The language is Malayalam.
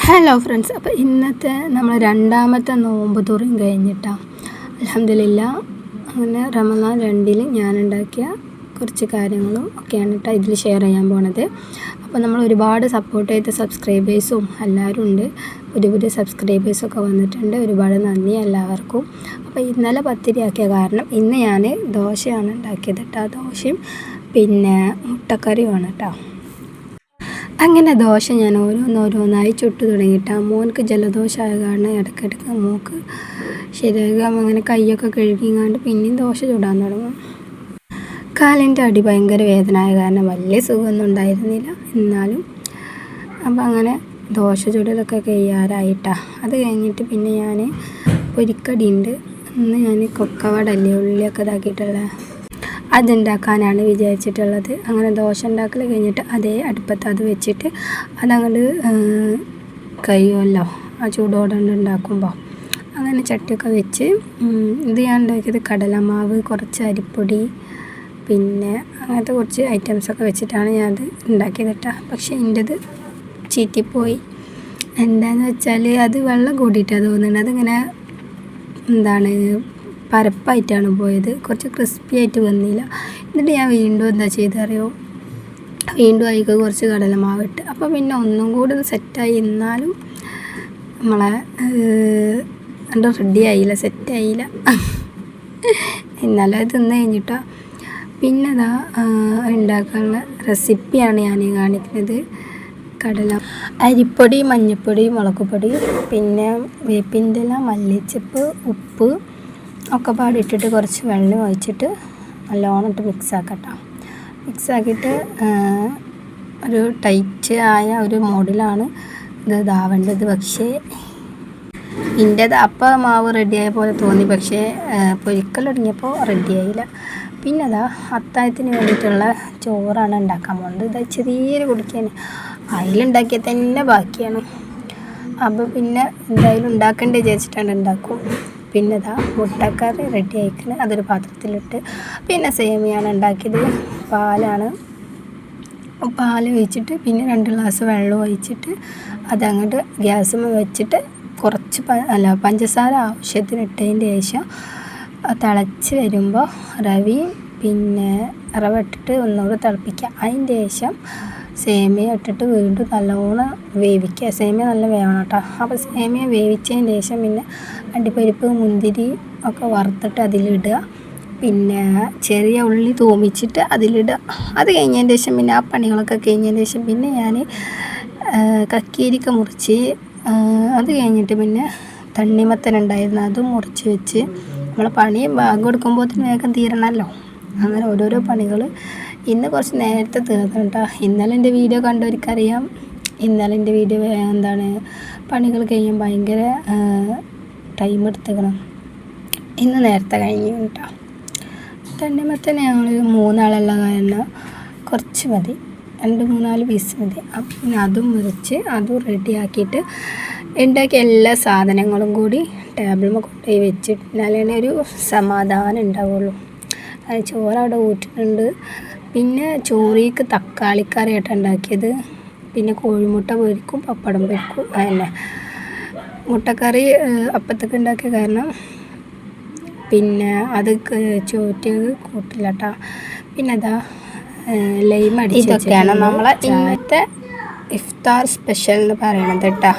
ഹലോ ഫ്രണ്ട്സ്, അപ്പോൾ ഇന്നത്തെ നമ്മൾ രണ്ടാമത്തെ നോമ്പ് തുറയും കഴിഞ്ഞിട്ടാണ്. അൽഹംദുലില്ലാഹ്, അങ്ങനെ റമദാൻ 2 ഞാനുണ്ടാക്കിയ കുറച്ച് കാര്യങ്ങളും ഒക്കെയാണ് കേട്ടോ ഇതിൽ ഷെയർ ചെയ്യാൻ പോണത്. അപ്പോൾ നമ്മൾ ഒരുപാട് സപ്പോർട്ട് ചെയ്ത സബ്സ്ക്രൈബേഴ്സും എല്ലാവരും ഉണ്ട്. പുതിയ സബ്സ്ക്രൈബേഴ്സൊക്കെ വന്നിട്ടുണ്ട്. ഒരുപാട് നന്ദി എല്ലാവർക്കും. അപ്പോൾ ഇന്നലെ പത്തിരിയാക്കിയ കാരണം ഇന്ന് ഞാൻ ദോശയാണ് ഉണ്ടാക്കിയത് കേട്ടോ. ദോശയും പിന്നെ മുട്ടക്കറിയുമാണ് കേട്ടോ. അങ്ങനെ ദോശ ഞാൻ ഓരോന്നായി ചുട്ടു തുടങ്ങിയിട്ട് മോനക്ക് ജലദോഷമായ കാരണം ഇടയ്ക്കിടയ്ക്ക് മൂക്ക് ശരിയാകാൻ അങ്ങനെ കൈയൊക്കെ കഴുകിങ്ങാണ്ട് പിന്നെയും ദോശ ചുടാൻ തുടങ്ങും. കാലിൻ്റെ അടി ഭയങ്കര വേദനയായ കാരണം വലിയ സുഖമൊന്നും ഉണ്ടായിരുന്നില്ല. എന്നാലും അപ്പം അങ്ങനെ ദോശ ചുടലൊക്കെ കഴിയാറായിട്ടാണ്. അത് കഴിഞ്ഞിട്ട് പിന്നെ ഞാൻ പൊരിക്കടി ഉണ്ട്. ഇന്ന് ഞാൻ കൊക്കവടല്ലേ ഉള്ളിയൊക്കെ ഇതാക്കിയിട്ടുള്ള അതുണ്ടാക്കാനാണ് വിചാരിച്ചിട്ടുള്ളത്. അങ്ങനെ ദോശ ഉണ്ടാക്കൽ കഴിഞ്ഞിട്ട് അതേ അടുപ്പത്ത് അത് വെച്ചിട്ട് അതങ്ങോട്ട് കഴിയുമല്ലോ ആ ചൂടോടെ ഉണ്ടാക്കുമ്പോൾ. അങ്ങനെ ചട്ടിയൊക്കെ വെച്ച് ഇത് ഞാൻ ഉണ്ടാക്കിയത് കടലമാവ്, കുറച്ച് അരിപ്പൊടി, പിന്നെ അങ്ങനത്തെ കുറച്ച് ഐറ്റംസൊക്കെ വെച്ചിട്ടാണ് ഞാനത് ഉണ്ടാക്കിയത് കേട്ടോ. പക്ഷേ എൻ്റെത് ചീറ്റിപ്പോയി. എന്താണെന്ന് വെച്ചാൽ അത് വെള്ളം കൂടിയിട്ടാണ് തോന്നുന്നത്. അതിങ്ങനെ പരപ്പായിട്ടാണ് പോയത്. കുറച്ച് ക്രിസ്പി ആയിട്ട് വന്നില്ല. എന്നിട്ട് ഞാൻ വീണ്ടും എന്താ ചെയ്തറിയോ, വീണ്ടും അതിലേക്ക് കുറച്ച് കടലമാവിട്ട്. അപ്പോൾ പിന്നെ ഒന്നും കൂടി സെറ്റായി. എന്നാലും നമ്മളെ റെഡിയായില്ല, സെറ്റായില്ല. എന്നാലും അത് തിന്ന് കഴിഞ്ഞിട്ടാണ്. പിന്നെ അതാ ഉണ്ടാക്കാനുള്ള റെസിപ്പിയാണ് ഞാൻ കാണിക്കുന്നത്. അരിപ്പൊടി, മഞ്ഞൾപ്പൊടി, മുളക് പൊടി, പിന്നെ വേപ്പിൻ്റെ ഇല, മല്ലിച്ചപ്പ്, ഉപ്പ് ഒക്കെ പാടിയിട്ടിട്ട് കുറച്ച് വെള്ളം ഒഴിച്ചിട്ട് നല്ലോണം ഇട്ട് മിക്സാക്കട്ടോ. മിക്സാക്കിയിട്ട് ഒരു ടൈറ്റ് ആയ ഒരു മോഡിലാണ് ഇത് ഇതാവേണ്ടത്. പക്ഷേ ഇതിൻ്റെത് അപ്പം മാവ് റെഡിയായ പോലെ തോന്നി. പക്ഷേ പൊരിക്കൽ തുടങ്ങിയപ്പോൾ റെഡിയായില്ല. പിന്നെ അതാ അത്താഴത്തിന് വേണ്ടിയിട്ടുള്ള ചോറാണ് ഉണ്ടാക്കാൻ പോകുന്നത്. ഇത് ചെറിയൊരു കുടിക്കാൻ അതിലുണ്ടാക്കിയാൽ തന്നെ ബാക്കിയാണ്. അപ്പോൾ പിന്നെ എന്തായാലും ഉണ്ടാക്കേണ്ടി വിചാരിച്ചിട്ടാണ് ഉണ്ടാക്കും. പിന്നെ ഇതാ മുട്ടക്കറി റെഡി ആയിക്കണ്. അതൊരു പാത്രത്തിലിട്ട് പിന്നെ സേമിയാണ് ഉണ്ടാക്കിയത്. പാൽ ഒഴിച്ചിട്ട് പിന്നെ 2 ഗ്ലാസ് വെള്ളം ഒഴിച്ചിട്ട് അതങ്ങോട്ട് ഗ്യാസുമ്മ വെച്ചിട്ട് കുറച്ച് പഞ്ചസാര ആവശ്യത്തിന് ഇട്ടതിൻ്റെ ശേഷം തിളച്ച് വരുമ്പോൾ പിന്നെ റവ ഇട്ടിട്ട് ഒന്നുകൂടി തിളപ്പിക്കുക. അതിൻ്റെ ശേഷം സേമിയ ഇട്ടിട്ട് വീണ്ടും നല്ലോണം വേവിക്കുക. സേമിയ നല്ല വേവണം കേട്ടോ. അപ്പോൾ സേമിയ വേവിച്ചതിന് ശേഷം പിന്നെ അണ്ടിപ്പരിപ്പ്, മുന്തിരി ഒക്കെ വറുത്തിട്ട് അതിലിടുക. പിന്നെ ചെറിയ ഉള്ളി തൂമിച്ചിട്ട് അതിലിടുക. അത് കഴിഞ്ഞതിന് ശേഷം പിന്നെ ആ പണികളൊക്കെ കഴിഞ്ഞതിന് ശേഷം പിന്നെ ഞാൻ കക്കിരിക്ക മുറിച്ച്, അത് കഴിഞ്ഞിട്ട് പിന്നെ തണ്ണിമത്തനുണ്ടായിരുന്നു അതും മുറിച്ച് വെച്ച് നമ്മളെ പണി ബാഗ് കൊടുക്കുമ്പോഴത്തേന് വേഗം തീരണമല്ലോ. അങ്ങനെ ഓരോരോ പണികൾ ഇന്ന് കുറച്ച് നേരത്തെ തീർന്നു കേട്ടോ. ഇന്നലെ എൻ്റെ വീഡിയോ കണ്ടവർക്കറിയാം. ഇന്നലെ എൻ്റെ വീഡിയോ പണികൾ കഴിയാൻ ഭയങ്കര ടൈം എടുത്തേക്കണം. ഇന്ന് നേരത്തെ കഴിഞ്ഞു കേട്ടോ. തണ്ണിമത്തന്നെ ഞങ്ങൾ 3 ആളുള്ള കാരണം കുറച്ച് മതി, 2-3-4 പീസ് മതി. അപ്പം പിന്നെ അതും മുറിച്ച് അതും റെഡിയാക്കിയിട്ട് ഉണ്ടാക്കിയ എല്ലാ സാധനങ്ങളും കൂടി ടേബിളിൽ കൊണ്ടുപോയി വെച്ചിട്ടുണ്ടാലേ ഒരു സമാധാനം ഉണ്ടാവുള്ളൂ. ചോറവിടെ ഊറ്റിട്ടുണ്ട്. പിന്നെ ചോറിക്ക് തക്കാളിക്കറിയായിട്ട് ഉണ്ടാക്കിയത്. പിന്നെ കോഴിമുട്ട പൊരിക്കും, പപ്പടം പൊരിക്കും. അതന്നെ മുട്ടക്കറി അപ്പത്തേക്ക് ഉണ്ടാക്കിയ കാരണം പിന്നെ അത് ചോറ്റ് കൂട്ടില്ല കേട്ടോ. പിന്നെ അതാ ലൈം അടിച്ച്. ഇതൊക്കെയാണ് നമ്മളെ ഇന്നത്തെ ഇഫ്താർ സ്പെഷ്യൽ എന്ന് പറയണത് കേട്ടോ.